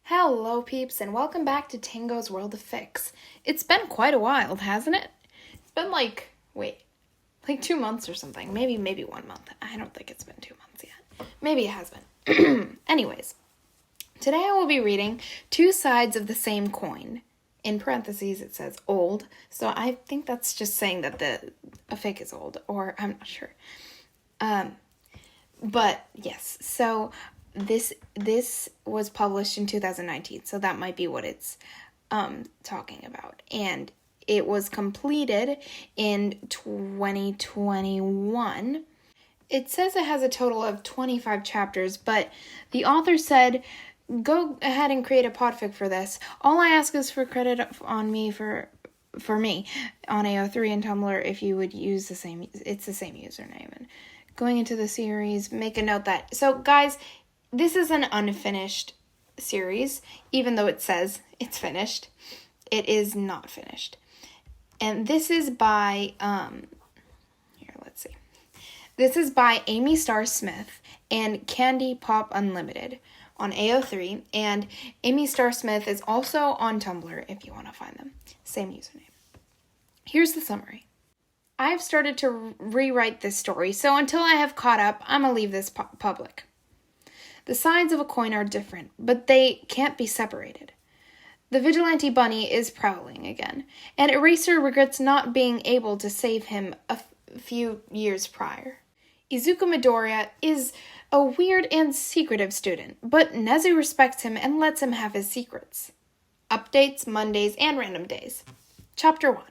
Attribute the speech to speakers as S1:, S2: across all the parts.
S1: Hello peeps, and welcome back to Tango's World of Fics. It's been quite a while, hasn't it? It's been like 2 months or something. Maybe 1 month. I don't think it's been 2 months yet. Maybe it has been. Anyways, today I will be reading Two Sides of the Same Coin. In parentheses it says old, so I think that's just saying that a fic is old, or I'm not sure. But yes, so this was published in 2019, so that might be what it's talking about. And it was completed in 2021. It says it has a total of 25 chapters, but the author said, go ahead and create a podfic for this. All I ask is for credit on me for me on AO3 and Tumblr if you would use it's the same username. And going into the series, make a note that, so guys, this is an unfinished series, even though it says it's finished. It is not finished. And this is by, This is by AmyStarSmith and Candy Pop Unlimited on AO3, and AmyStarSmith is also on Tumblr if you want to find them. Same username. Here's the summary. I've started to rewrite this story, so until I have caught up, I'm going to leave this public. The sides of a coin are different, but they can't be separated. The vigilante bunny is prowling again, and Eraser regrets not being able to save him a few years prior. Izuku Midoriya is a weird and secretive student, but Nezu respects him and lets him have his secrets. Updates, Mondays, and random days. Chapter 1.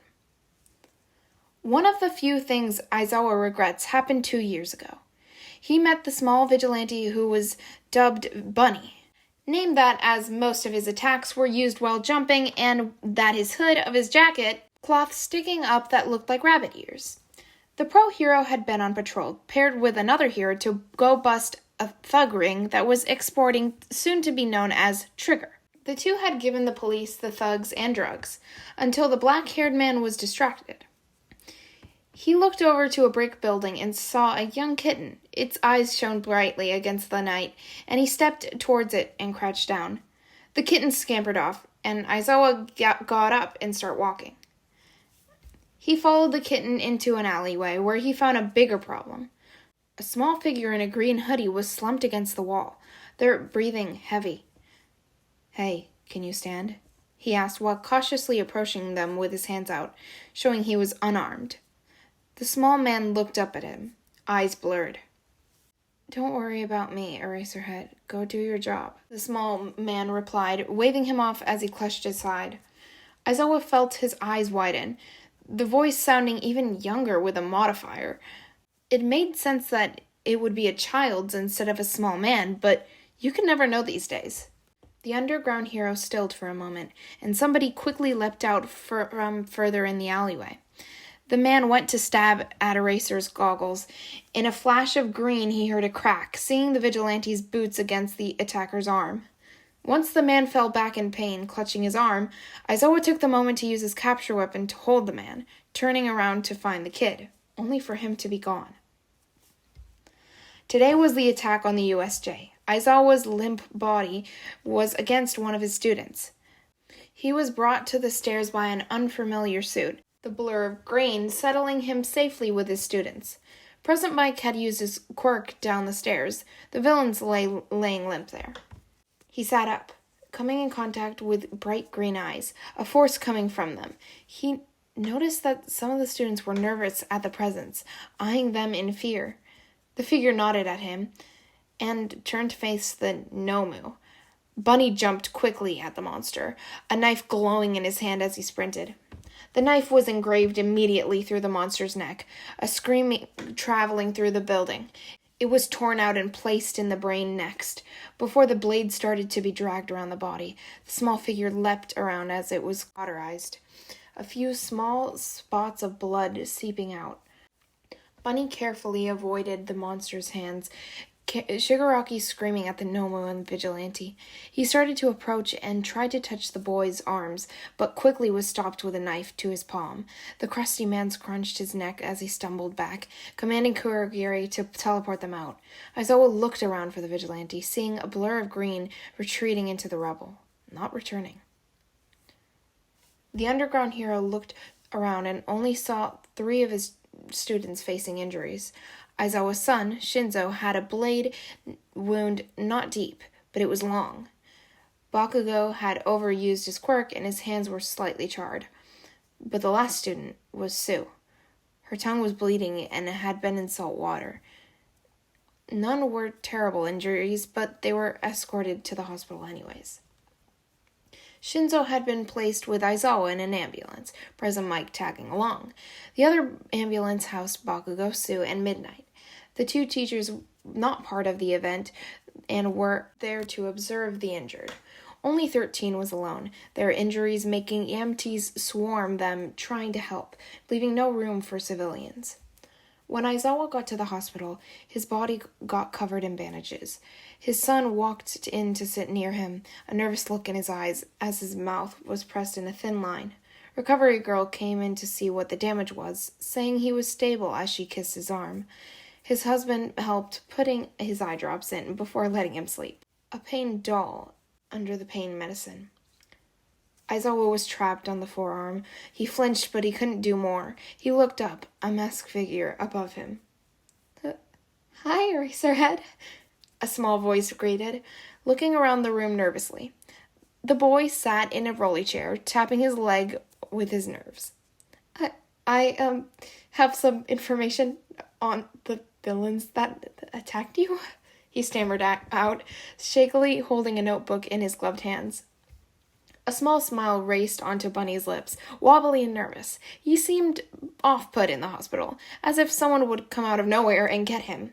S1: One of the few things Aizawa regrets happened 2 years ago. He met the small vigilante who was dubbed Bunny, named that as most of his attacks were used while jumping and that his hood of his jacket, cloth sticking up that looked like rabbit ears. The pro hero had been on patrol, paired with another hero to go bust a thug ring that was exporting soon to be known as Trigger. The two had given the police the thugs and drugs, until the black-haired man was distracted. He looked over to a brick building and saw a young kitten. Its eyes shone brightly against the night, and he stepped towards it and crouched down. The kitten scampered off, and Aizawa got up and started walking. He followed the kitten into an alleyway where he found a bigger problem. A small figure in a green hoodie was slumped against the wall, their breathing heavy. "Hey, can you stand?" he asked while cautiously approaching them with his hands out, showing he was unarmed. The small man looked up at him, eyes blurred. "Don't worry about me, Eraserhead. Go do your job," the small man replied, waving him off as he clutched his side. Aizawa felt his eyes widen, the voice sounding even younger with a modifier. It made sense that it would be a child's instead of a small man, but you can never know these days. The underground hero stilled for a moment, and somebody quickly leapt out from further in the alleyway. The man went to stab at Eraser's goggles. In a flash of green, he heard a crack, seeing the vigilante's boots against the attacker's arm. Once the man fell back in pain, clutching his arm, Aizawa took the moment to use his capture weapon to hold the man, turning around to find the kid, only for him to be gone. Today was the attack on the USJ. Aizawa's limp body was against one of his students. He was brought to the stairs by an unfamiliar suit, the blur of grain settling him safely with his students. Present Mike had used his quirk down the stairs. The villains laying limp there. He sat up, coming in contact with bright green eyes, a force coming from them. He noticed that some of the students were nervous at the presence, eyeing them in fear. The figure nodded at him and turned to face the Nomu. Bunny jumped quickly at the monster, a knife glowing in his hand as he sprinted. The knife was engraved immediately through the monster's neck, a scream traveling through the building. It was torn out and placed in the brain next. Before the blade started to be dragged around the body, the small figure leapt around as it was cauterized, a few small spots of blood seeping out. Bunny carefully avoided the monster's hands, Shigaraki screaming at the Nomu and vigilante. He started to approach and tried to touch the boy's arms, but quickly was stopped with a knife to his palm. The crusty man scrunched his neck as he stumbled back, commanding Kurogiri to teleport them out. Aizawa looked around for the vigilante, seeing a blur of green retreating into the rubble. not returning. The underground hero looked around and only saw 3 of his students facing injuries. Aizawa's son, Shinzo, had a blade wound not deep, but it was long. Bakugo had overused his quirk and his hands were slightly charred. But the last student was Sue. Her tongue was bleeding and had been in salt water. None were terrible injuries, but they were escorted to the hospital anyways. Shinzo had been placed with Aizawa in an ambulance, President Mike tagging along. The other ambulance housed Bakugo, Sue, and Midnight. The 2 teachers not part of the event and were there to observe the injured. Only 13 was alone, their injuries making EMTs swarm them trying to help, leaving no room for civilians. When Aizawa got to the hospital, his body got covered in bandages. His son walked in to sit near him, a nervous look in his eyes as his mouth was pressed in a thin line. Recovery girl came in to see what the damage was, saying he was stable as she kissed his arm. His husband helped putting his eye drops in before letting him sleep. A pain doll under the pain medicine. Aizawa was trapped on the forearm. He flinched, but he couldn't do more. He looked up, a masked figure above him. "Hi, Eraserhead," a small voice greeted, looking around the room nervously. The boy sat in a rolly chair, tapping his leg with his nerves. I have some information on the villains that attacked you," he stammered out, shakily holding a notebook in his gloved hands. A small smile raced onto Bunny's lips, wobbly and nervous. He seemed off-put in the hospital, as if someone would come out of nowhere and get him.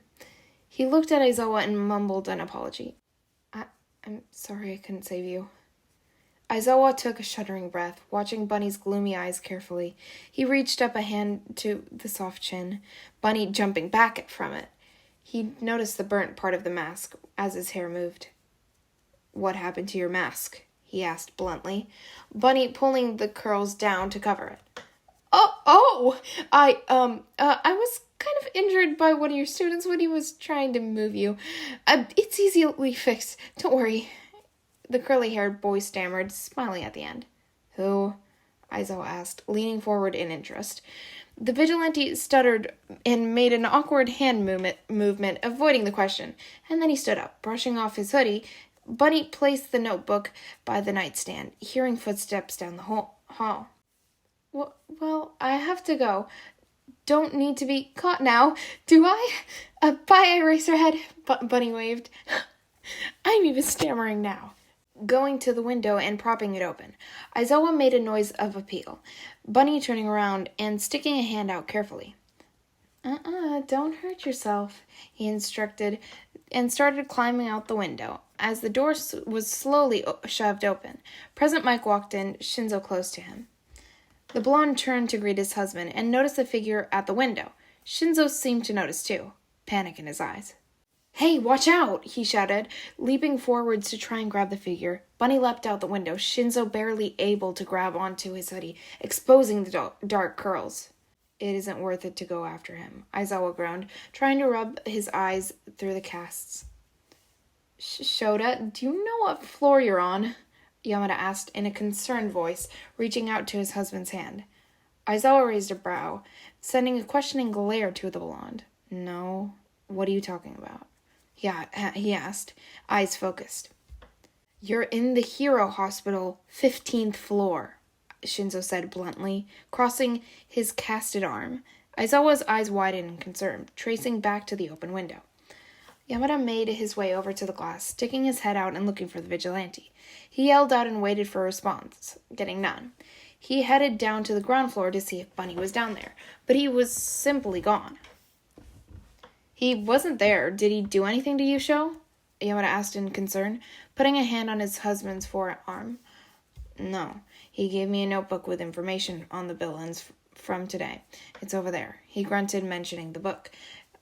S1: He looked at Aizawa and mumbled an apology. I'm sorry I couldn't save you." Aizawa took a shuddering breath, watching Bunny's gloomy eyes carefully. He reached up a hand to the soft chin, Bunny jumping back from it. He noticed the burnt part of the mask as his hair moved. "What happened to your mask?" he asked bluntly, Bunny pulling the curls down to cover it. I was kind of injured by one of your students when he was trying to move you. It's easily fixed, don't worry," the curly-haired boy stammered, smiling at the end. "Who?" Aizawa asked, leaning forward in interest. The vigilante stuttered and made an awkward hand movement, avoiding the question, and then he stood up, brushing off his hoodie. Bunny placed the notebook by the nightstand, hearing footsteps down the hall. Well, I have to go. Don't need to be caught now, do I? Bye, Eraserhead," Bunny waved. I'm even stammering now. Going to the window and propping it open, Aizawa made a noise of appeal, Bunny turning around and sticking a hand out carefully. Don't hurt yourself," he instructed, and started climbing out the window. As the door was slowly shoved open, President Mike walked in, Shinzo close to him. The blonde turned to greet his husband and noticed the figure at the window. Shinzo seemed to notice too, panic in his eyes. "Hey, watch out!" he shouted, leaping forwards to try and grab the figure. Bunny leapt out the window, Shinzo barely able to grab onto his hoodie, exposing the dark curls. "It isn't worth it to go after him," Aizawa groaned, trying to rub his eyes through the casts. "Shota, do you know what floor you're on?" Yamada asked in a concerned voice, reaching out to his husband's hand. Aizawa raised a brow, sending a questioning glare to the blonde. "No, what are you talking about?" he asked, eyes focused. "You're in the Hero Hospital, 15th floor," Shinzo said bluntly, crossing his casted arm. Aizawa's eyes widened in concern, tracing back to the open window. Yamada made his way over to the glass, sticking his head out and looking for the vigilante. He yelled out and waited for a response, getting none. He headed down to the ground floor to see if Bunny was down there, but he was simply gone. "He wasn't there. Did he do anything to you, Sho?" Yamada asked in concern, putting a hand on his husband's forearm. "No. He gave me a notebook with information on the villains from today. It's over there." He grunted, mentioning the book.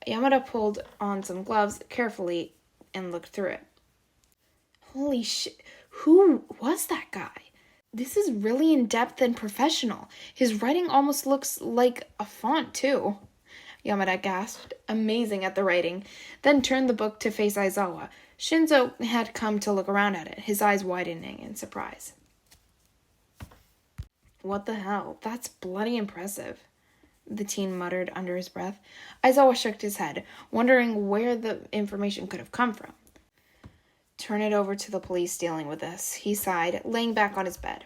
S1: Yamada pulled on some gloves carefully and looked through it. "Holy shit, who was that guy? This is really in-depth and professional. His writing almost looks like a font, too." Yamada gasped, amazing at the writing, then turned the book to face Aizawa. Shinzo had come to look around at it, his eyes widening in surprise. "What the hell? That's bloody impressive," the teen muttered under his breath. Aizawa shook his head, wondering where the information could have come from. "Turn it over to the police dealing with this," he sighed, laying back on his bed.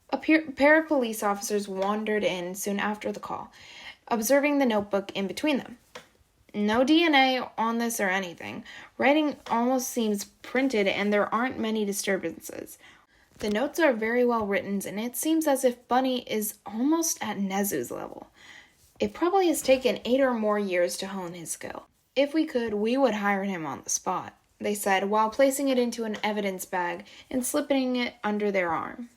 S1: A pair of police officers wandered in soon after the call, observing the notebook in between them. "No DNA on this or anything. Writing almost seems printed and there aren't many disturbances. The notes are very well written and it seems as if Bunny is almost at Nezu's level. It probably has taken 8 or more years to hone his skill. If we could, we would hire him on the spot," they said while placing it into an evidence bag and slipping it under their arm.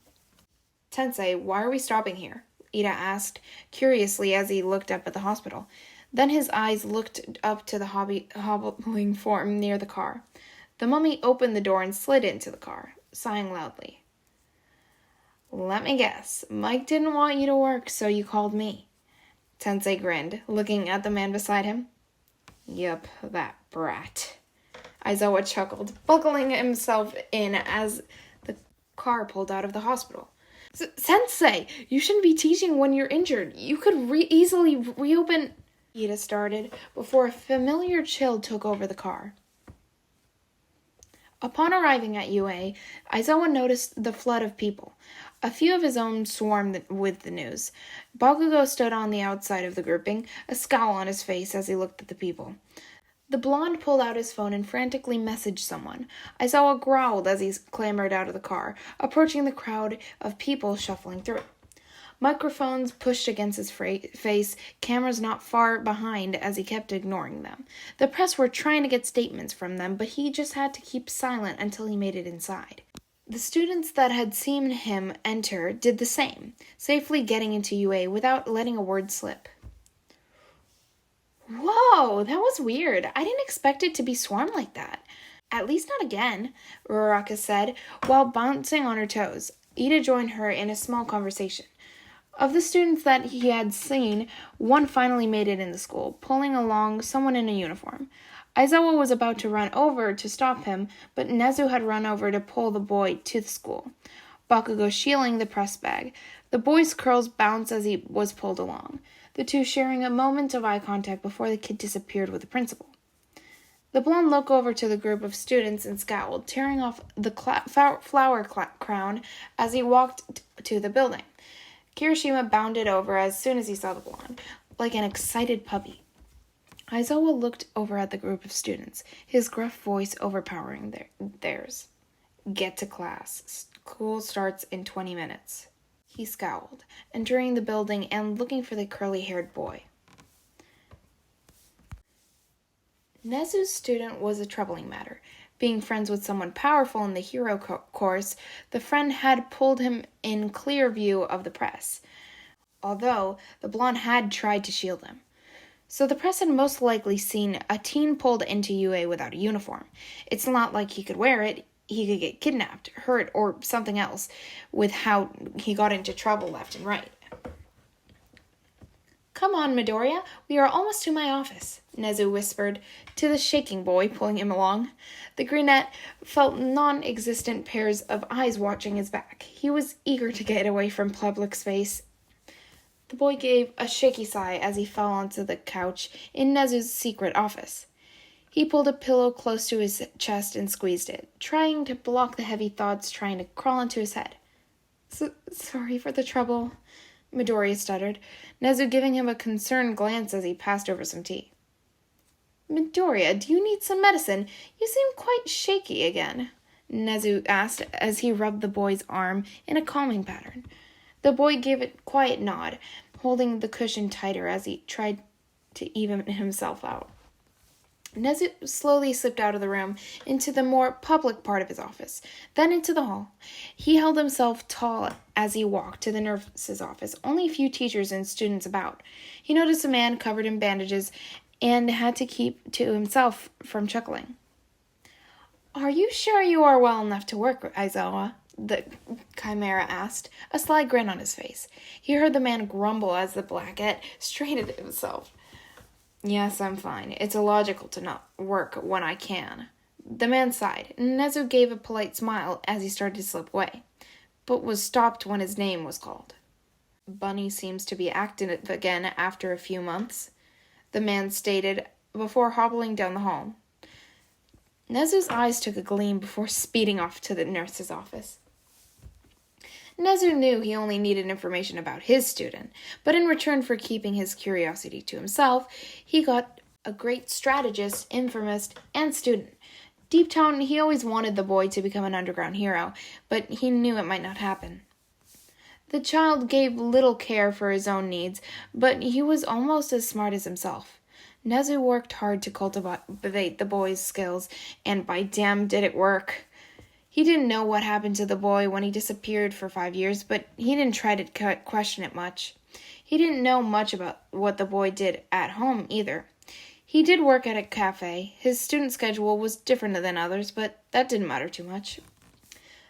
S1: "Tensei, why are we stopping here?" Ida asked, curiously as he looked up at the hospital. Then his eyes looked up to the hobbling form near the car. The mummy opened the door and slid into the car, sighing loudly. "Let me guess. Mike didn't want you to work, so you called me." Tensei grinned, looking at the man beside him. "Yup, that brat." Aizawa chuckled, buckling himself in as the car pulled out of the hospital. "Sensei, you shouldn't be teaching when you're injured. You could easily reopen..." Ida started, before a familiar chill took over the car. Upon arriving at UA, Aizawa noticed the flood of people. A few of his own swarmed with the news. Bakugo stood on the outside of the grouping, a scowl on his face as he looked at the people. The blonde pulled out his phone and frantically messaged someone. Aizawa growled as he clambered out of the car, approaching the crowd of people shuffling through. Microphones pushed against his face, cameras not far behind as he kept ignoring them. The press were trying to get statements from them, but he just had to keep silent until he made it inside. The students that had seen him enter did the same, safely getting into UA without letting a word slip. "Whoa, that was weird. I didn't expect it to be swarmed like that. At least not again," Ruraka said, while bouncing on her toes. Ida joined her in a small conversation. Of the students that he had seen, one finally made it in the school, pulling along someone in a uniform. Aizawa was about to run over to stop him, but Nezu had run over to pull the boy to the school, Bakugo shielding the press bag. The boy's curls bounced as he was pulled along, the two sharing a moment of eye contact before the kid disappeared with the principal. The blonde looked over to the group of students and scowled, tearing off the flower crown as he walked to the building. Kirishima bounded over as soon as he saw the blonde, like an excited puppy. Aizawa looked over at the group of students, his gruff voice overpowering theirs. "Get to class. School starts in 20 minutes. He scowled, entering the building and looking for the curly-haired boy. Nezu's student was a troubling matter. Being friends with someone powerful in the hero course, the friend had pulled him in clear view of the press, although the blonde had tried to shield him. So the press had most likely seen a teen pulled into UA without a uniform. It's not like he could wear it. He could get kidnapped, hurt, or something else with how he got into trouble left and right. "Come on, Midoriya, we are almost to my office," Nezu whispered to the shaking boy, pulling him along. The brunette felt non-existent pairs of eyes watching his back. He was eager to get away from public space. The boy gave a shaky sigh as he fell onto the couch in Nezu's secret office. He pulled a pillow close to his chest and squeezed it, trying to block the heavy thoughts trying to crawl into his head. Sorry for the trouble," Midoriya stuttered, Nezu giving him a concerned glance as he passed over some tea. "Midoriya, do you need some medicine? You seem quite shaky again," Nezu asked as he rubbed the boy's arm in a calming pattern. The boy gave a quiet nod, holding the cushion tighter as he tried to even himself out. Nezu slowly slipped out of the room into the more public part of his office, then into the hall. He held himself tall as he walked to the nurse's office, only a few teachers and students about. He noticed a man covered in bandages and had to keep to himself from chuckling. "Are you sure you are well enough to work, Aizawa?" the chimera asked, a sly grin on his face. He heard the man grumble as the blackette straightened himself. "Yes, I'm fine. It's illogical to not work when I can," The man sighed. Nezu gave a polite smile as he started to slip away, but was stopped when his name was called. Bunny seems to be active again after a few months, the man stated before hobbling down the hall. Nezu's eyes took a gleam before speeding off to the nurse's office. Nezu knew he only needed information about his student, but in return for keeping his curiosity to himself, he got a great strategist, informist, and student. Deep down, he always wanted the boy to become an underground hero, but he knew it might not happen. The child gave little care for his own needs, but he was almost as smart as himself. Nezu worked hard to cultivate the boy's skills, and by damn did it work. He didn't know what happened to the boy when he disappeared for 5 years, but he didn't try to question it much. He didn't know much about what the boy did at home either. He did work at a cafe. His student schedule was different than others, but that didn't matter too much.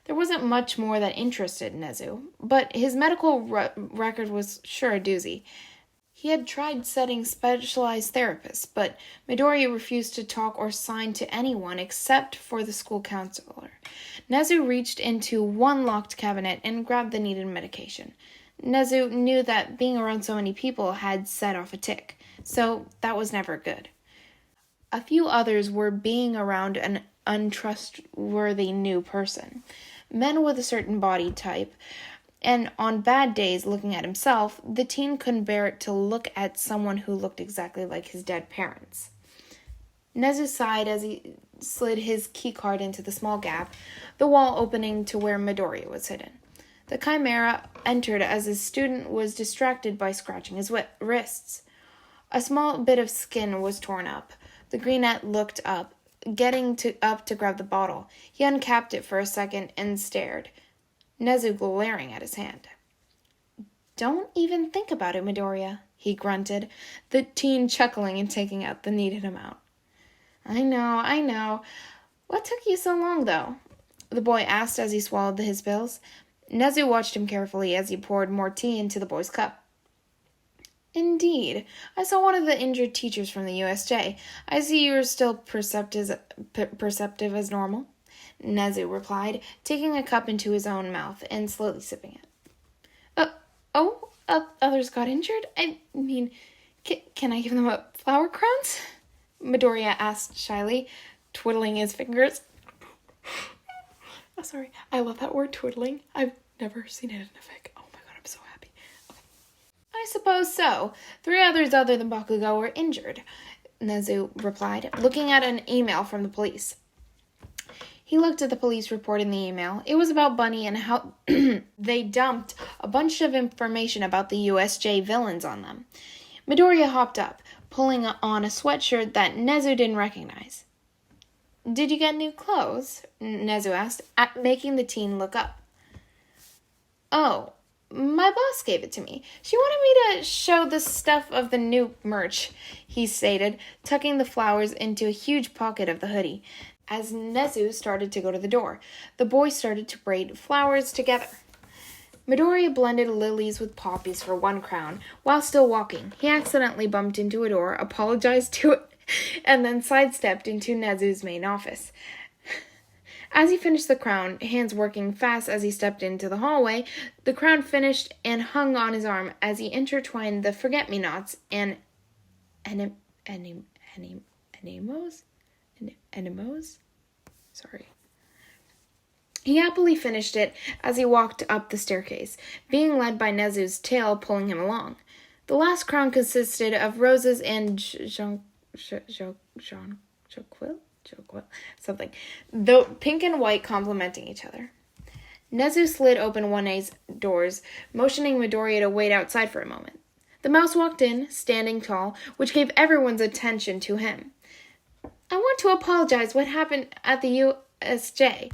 S1: There wasn't much more that interested Nezu, but his medical record was sure a doozy. He had tried setting specialized therapists, but Midoriya refused to talk or sign to anyone except for the school counselor. Nezu reached into one locked cabinet and grabbed the needed medication. Nezu knew that being around so many people had set off a tic, so that was never good. A few others were being around an untrustworthy new person. Men with a certain body type, and on bad days looking at himself, the teen couldn't bear it to look at someone who looked exactly like his dead parents. Nezu sighed as he slid his keycard into the small gap, the wall opening to where Midoriya was hidden. The chimera entered as his student was distracted by scratching his wrists. A small bit of skin was torn up. The greenette looked up, getting up to grab the bottle. He uncapped it for a second and stared, Nezu glaring at his hand. "Don't even think about it, Midoriya," he grunted, the teen chuckling and taking out the needed amount. I know. What took you so long, though?" the boy asked as he swallowed his pills. Nezu watched him carefully as he poured more tea into the boy's cup. "Indeed. I saw one of the injured teachers from the USJ. I see you are still perceptive as normal," Nezu replied, taking a cup into his own mouth and slowly sipping it. Others got injured? I mean, can I give them flower crowns?" Midoriya asked shyly, twiddling his fingers. Oh, sorry. I love that word, twiddling. I've never seen it in a fic. Oh my god, I'm so happy. Okay. "I suppose so. 3 others other than Bakugo were injured," Nezu replied, looking at an email from the police. He looked at the police report in the email. It was about Bunny and how they dumped a bunch of information about the USJ villains on them. Midoriya hopped up, pulling on a sweatshirt that Nezu didn't recognize. "Did you get new clothes?" Nezu asked, making the teen look up. "Oh, my boss gave it to me. She wanted me to show the stuff of the new merch," he stated, tucking the flowers into a huge pocket of the hoodie. As Nezu started to go to the door, the boys started to braid flowers together. Midoriya blended lilies with poppies for 1 crown. While still walking, he accidentally bumped into a door, apologized to it, and then sidestepped into Nezu's main office. As he finished the crown, hands working fast as he stepped into the hallway, the crown finished and hung on his arm as he intertwined the forget-me-nots and anemos? Sorry. He happily finished it as he walked up the staircase, being led by Nezu's tail pulling him along. The last crown consisted of roses and jonquil, something, though pink and white complementing each other. Nezu slid open 1A's doors, motioning Midoriya to wait outside for a moment. The mouse walked in, standing tall, which gave everyone's attention to him. "I want to apologize what happened at the USJ.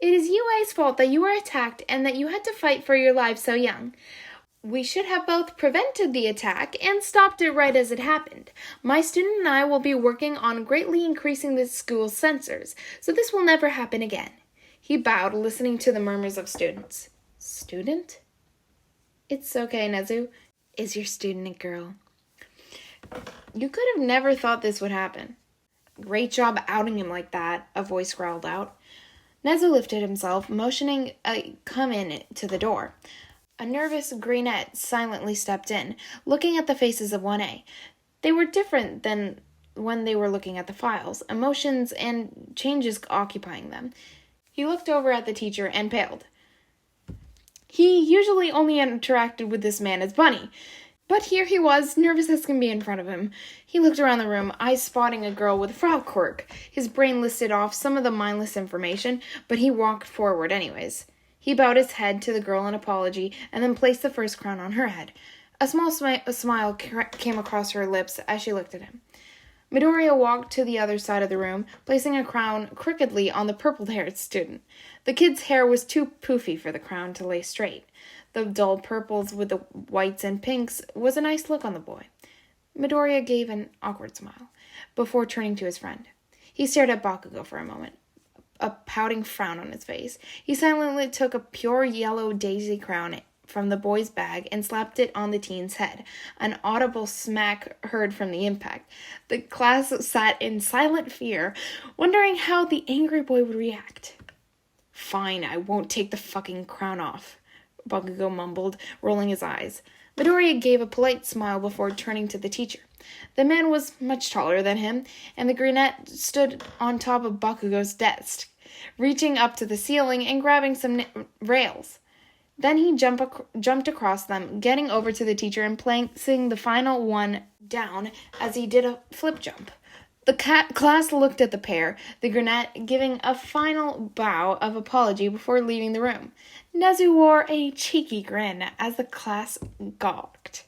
S1: It is UA's fault that you were attacked and that you had to fight for your lives so young. We should have both prevented the attack and stopped it right as it happened. My student and I will be working on greatly increasing the school's sensors, so this will never happen again." He bowed, listening to the murmurs of students. "Student?" "It's okay, Nezu. Is your student a girl?" "You could have never thought this would happen." Great job outing him like that, a voice growled out. Nezu lifted himself, motioning come in to the door. A nervous greenette silently stepped in, looking at the faces of 1A. They were different than when they were looking at the files, emotions and changes occupying them. He looked over at the teacher and paled. He usually only interacted with this man as Bunny, but here he was, nervous as can be in front of him. He looked around the room, eyes spotting a girl with a frock quirk. His brain listed off some of the mindless information, but he walked forward anyways. He bowed his head to the girl in apology, and then placed the first crown on her head. A small smile came across her lips as she looked at him. Midoriya walked to the other side of the room, placing a crown crookedly on the purple-haired student. The kid's hair was too poofy for the crown to lay straight. The dull purples with the whites and pinks was a nice look on the boy. Midoriya gave an awkward smile, before turning to his friend. He stared at Bakugo for a moment, a pouting frown on his face. He silently took a pure yellow daisy crown from the boy's bag and slapped it on the teen's head. An audible smack heard from the impact. The class sat in silent fear, wondering how the angry boy would react. Fine, I won't take the fucking crown off, Bakugo mumbled, rolling his eyes. Midoriya gave a polite smile before turning to the teacher. The man was much taller than him, and the greenette stood on top of Bakugo's desk, reaching up to the ceiling and grabbing some rails. Then he jumped across them, getting over to the teacher and placing the final one down as he did a flip jump. The class looked at the pair, the greenette giving a final bow of apology before leaving the room. Nezu wore a cheeky grin as the class gawked.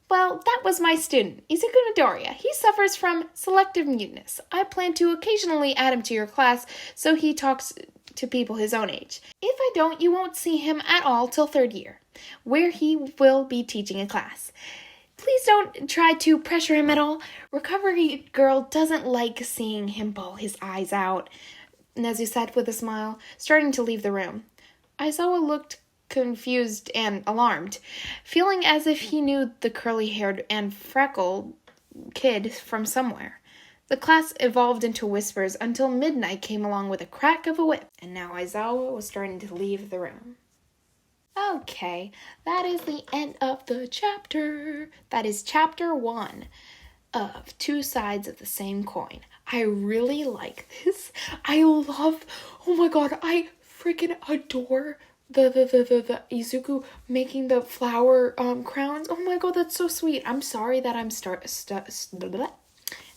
S1: Well, that was my student, Izuku Midoriya. He suffers from selective muteness. I plan to occasionally add him to your class so he talks to people his own age. If I don't, you won't see him at all till 3rd year, where he will be teaching a class. Please don't try to pressure him at all. Recovery Girl doesn't like seeing him bawl his eyes out, Nezu said with a smile, starting to leave the room. Aizawa looked confused and alarmed, feeling as if he knew the curly-haired and freckled kid from somewhere. The class evolved into whispers until midnight came along with a crack of a whip, and now Aizawa was starting to leave the room. Okay, that is the end of the chapter. That is chapter 1 of Two Sides of the Same Coin. I really like this. Oh my god, I freaking adore the Izuku making the flower crowns. Oh my god, that's so sweet. I'm sorry that I'm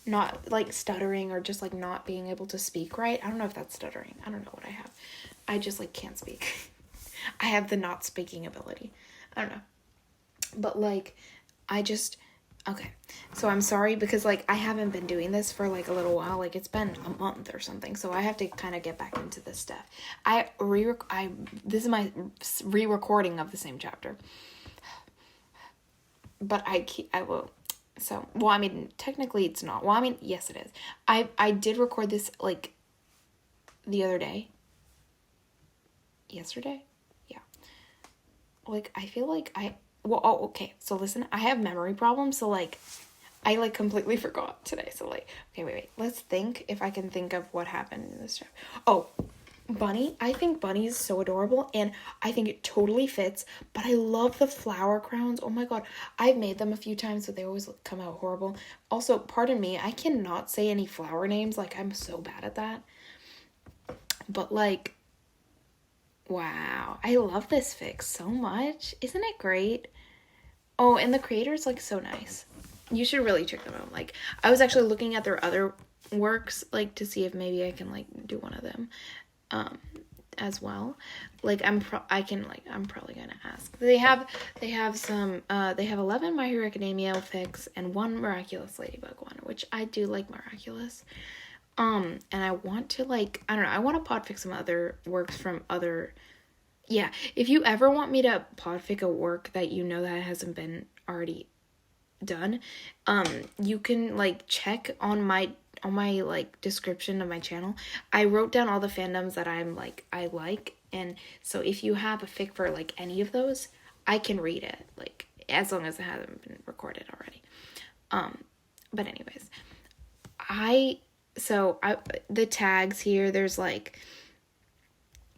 S1: not like stuttering or just like not being able to speak right. I don't know if that's stuttering. I don't know what I have. I just like can't speak. I have the not speaking ability. I don't know. But like, okay. So I'm sorry because like I haven't been doing this for like a little while. Like it's been a month or something. So I have to kind of get back into this stuff. This is my re-recording of the same chapter. But I will. So, well, I mean, technically it's not. Well, I mean, yes it is. I did record this like the other day. Yesterday? Yeah. Like, I feel like okay. So listen, I have memory problems. So like, I like completely forgot today. So like, okay, wait. Let's think if I can think of what happened in this chapter. Oh, Bunny. I think Bunny is so adorable and I think it totally fits, but I love the flower crowns. Oh my god. I've made them a few times, but they always come out horrible. Also, pardon me, I cannot say any flower names. Like, I'm so bad at that. But like, wow, I love this fic so much. Isn't it great? Oh, and the creator's like so nice. You should really check them out. Like, I was actually looking at their other works, like, to see if maybe I can like do one of them as well. Like, I'm probably gonna ask. They have some they have 11 My Hero Academia fics and 1 Miraculous Ladybug one, which I do like Miraculous. And I want to like, I don't know, I want to podfic some other works from other, yeah, if you ever want me to podfic a work that you know that hasn't been already done, you can like check on my like description of my channel. I wrote down all the fandoms that I like, and so if you have a fic for like any of those, I can read it, like, as long as it hasn't been recorded already. But anyways, the tags here, there's like,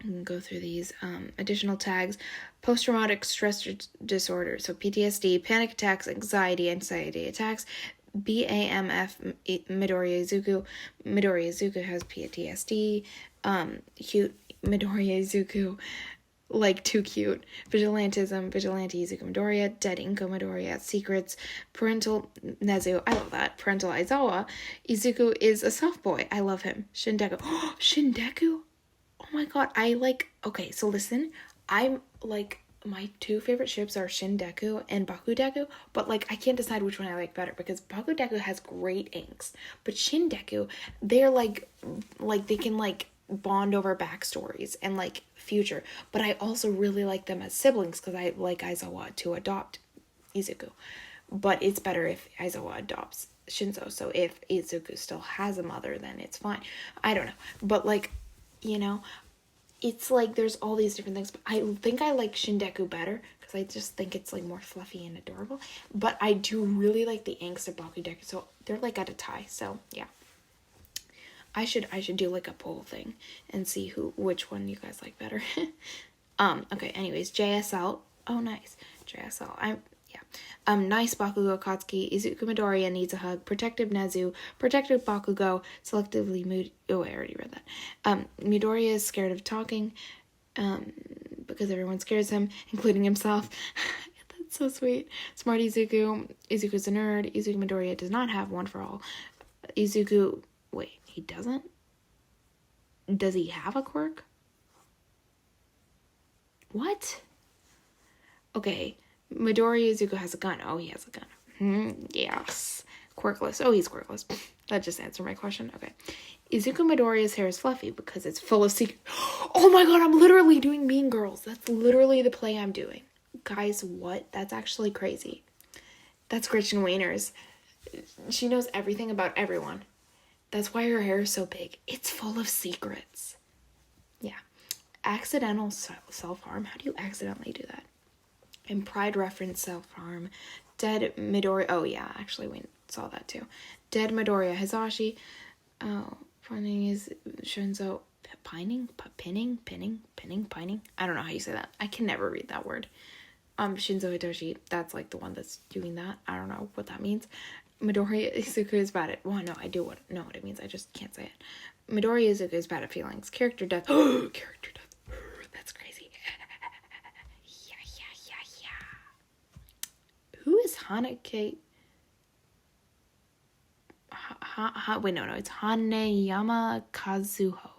S1: I can go through these additional tags. Post-traumatic stress disorder, so PTSD, panic attacks, anxiety attacks, BAMF, Midoriya Izuku. Midoriya Izuku has PTSD. Cute Midoriya Izuku, like too cute. Vigilantism, Vigilante Izuku Midoriya. Dead Inko Midoriya. Secrets. Parental Nezu, I love that. Parental Aizawa. Izuku is a soft boy. I love him. Shindeku. Shindeku? Oh my god, okay, so listen, I'm, like, my two favorite ships are Shindeku and Bakudeku, but, like, I can't decide which one I like better, because Bakudeku has great inks, but Shindeku, they're, like, they can, like, bond over backstories and, like, future, but I also really like them as siblings, because I like Aizawa to adopt Izuku, but it's better if Aizawa adopts Shinzo, so if Izuku still has a mother, then it's fine. I don't know, but, like, you know, it's like there's all these different things, but I think I like Shindeku better because I just think it's like more fluffy and adorable, but I do really like the angst of Bakudeku, so they're like at a tie. So yeah, I should do like a poll thing and see which one you guys like better. Okay, anyways, JSL, oh nice, JSL, nice Bakugo Katsuki, Izuku Midoriya needs a hug, protective Nezu, protective Bakugo, selectively mood, oh I already read that, Midoriya is scared of talking, because everyone scares him, including himself. That's so sweet. Smart Izuku's a nerd, Izuku Midoriya does not have one for all, Izuku, wait, he doesn't? Does he have a quirk? What? Okay, Midoriya Izuku has a gun. Oh, he has a gun. Yes. Quirkless. Oh, he's quirkless. That just answered my question. Okay. Izuku Midoriya's hair is fluffy because it's full of secrets. Oh my god, I'm literally doing Mean Girls. That's literally the play I'm doing. Guys, what? That's actually crazy. That's Gretchen Wieners. She knows everything about everyone. That's why her hair is so big. It's full of secrets. Yeah. Accidental self-harm. How do you accidentally do that? And Pride reference self-harm. Dead Midoriya. Oh, yeah. Actually, we saw that too. Dead Midoriya Hisashi. Oh, finding is Shinzo. Pining? Pining? I don't know how you say that. I can never read that word. Shinzo Hitoshi. That's like the one that's doing that. I don't know what that means. Midoriya Izuku is bad at... Well, no, I do know what it means. I just can't say it. Midoriya Izuku is bad at feelings. Character death. Character death. That's crazy. Who is Hanake? Wait, no, it's Haneyama Kazuho.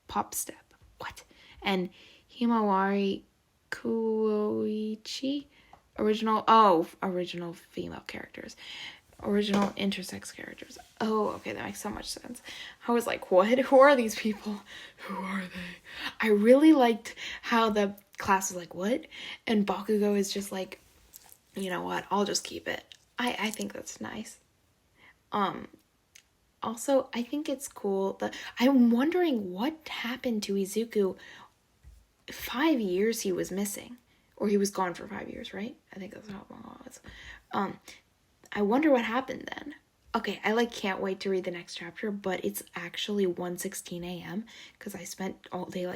S1: Pop Step. What? And Himawari Kuoichi? Original female characters. Original intersex characters. Oh, okay, that makes so much sense. I was like, what? Who are these people? Who are they? I really liked how the class was like, what? And Bakugo is just like, you know what, I'll just keep it. I think that's nice. Also, I think it's cool that I'm wondering what happened to Izuku. 5 years he was missing. Or he was gone for 5 years, right? I think that's how long it was. I wonder what happened then. Okay, I can't wait to read the next chapter, but it's actually 1:16 a.m. because I spent all day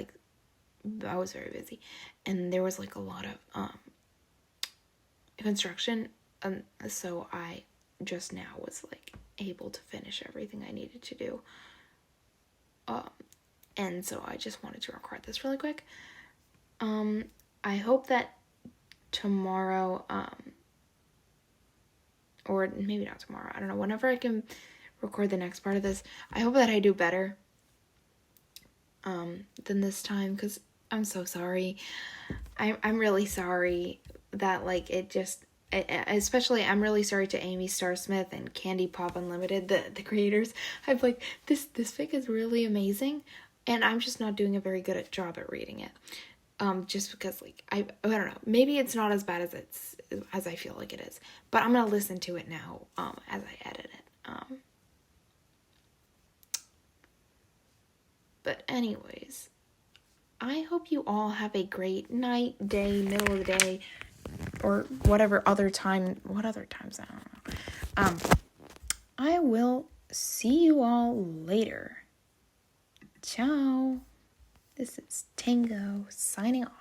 S1: I was very busy. And there was a lot of construction, so I just now was able to finish everything I needed to do, and so I just wanted to record this really quick. I hope that tomorrow, or maybe not tomorrow, I don't know, whenever I can record the next part of this, I hope that I do better than this time, because I'm so sorry. I'm really sorry that it just, especially I'm really sorry to AmyStarSmith and Candy Pop Unlimited, the creators. I'm this fic is really amazing, and I'm just not doing a very good job at reading it. Just because I don't know, maybe it's not as bad as I feel like it is, but I'm gonna listen to it now as I edit it. But anyways, I hope you all have a great night, day, middle of the day, or whatever other time, what other times, I don't know. I will see you all later. Ciao. This is Tango signing off.